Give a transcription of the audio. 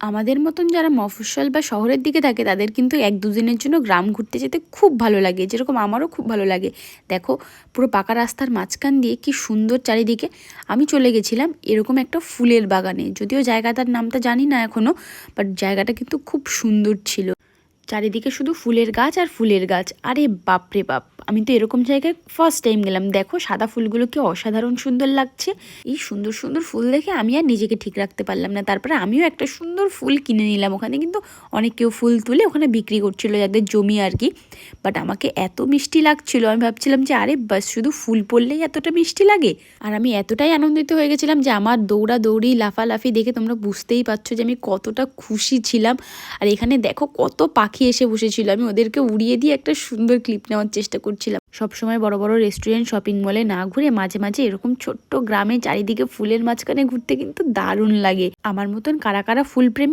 আমাদের মতন যারা মফস্বল বা শহরের দিকে থাকে তাদের কিন্তু 1-2 দিনের জন্য গ্রাম ঘুরতে যেতে খুব ভালো লাগে, যেরকম আমারও খুব ভালো লাগে। দেখো পুরো পাকা রাস্তার মাঝখান দিয়ে কি সুন্দর চারিদিকে। আমি চলে গেছিলাম এরকম একটা ফুলের বাগানে, যদিও জায়গাটার নামটা জানি না এখনও, বাট জায়গাটা কিন্তু খুব সুন্দর ছিল। চারিদিকে শুধু ফুলের গাছ আর ফুলের গাছ। আরে বাপরে বাপ, আমি তো এরকম জায়গায় ফার্স্ট টাইম গেলাম। দেখো সাদা ফুলগুলো কি অসাধারণ সুন্দর লাগছে। এই সুন্দর সুন্দর ফুল দেখে আমি আর নিজেকে ঠিক রাখতে পারলাম না, তারপরে আমিও একটা সুন্দর ফুল কিনে নিলাম। ওখানে কিন্তু অনেক কেউ ফুল তুলে ওখানে বিক্রি করছিল, যাদের জমি আর কি। বাট আমাকে এত মিষ্টি লাগছিল, আমি ভাবছিলাম যে আরে বাস শুধু ফুল পড়লেই এতটা মিষ্টি লাগে। আর আমি এতটাই আনন্দিত হয়ে গেছিলাম যে আমার দৌড়াদৌড়ি লাফালাফি দেখে তোমরা বুঝতেই পারছো যে আমি কতটা খুশি ছিলাম। আর এখানে দেখো কত পাখি এসে বসেছিল, আমি ওদেরকে উড়িয়ে দিয়ে একটা সুন্দর ক্লিপ নেওয়ার চেষ্টা করছিলাম। সবসময় বড় বড় রেস্টুরেন্ট শপিং মলে না ঘুরে মাঝে মাঝে এরকম ছোট্ট গ্রামে চারিদিকে ফুলের মাঝখানে ঘুরতে কিন্তু দারুণ লাগে। আমার মতন কারা কারা ফুল প্রেমী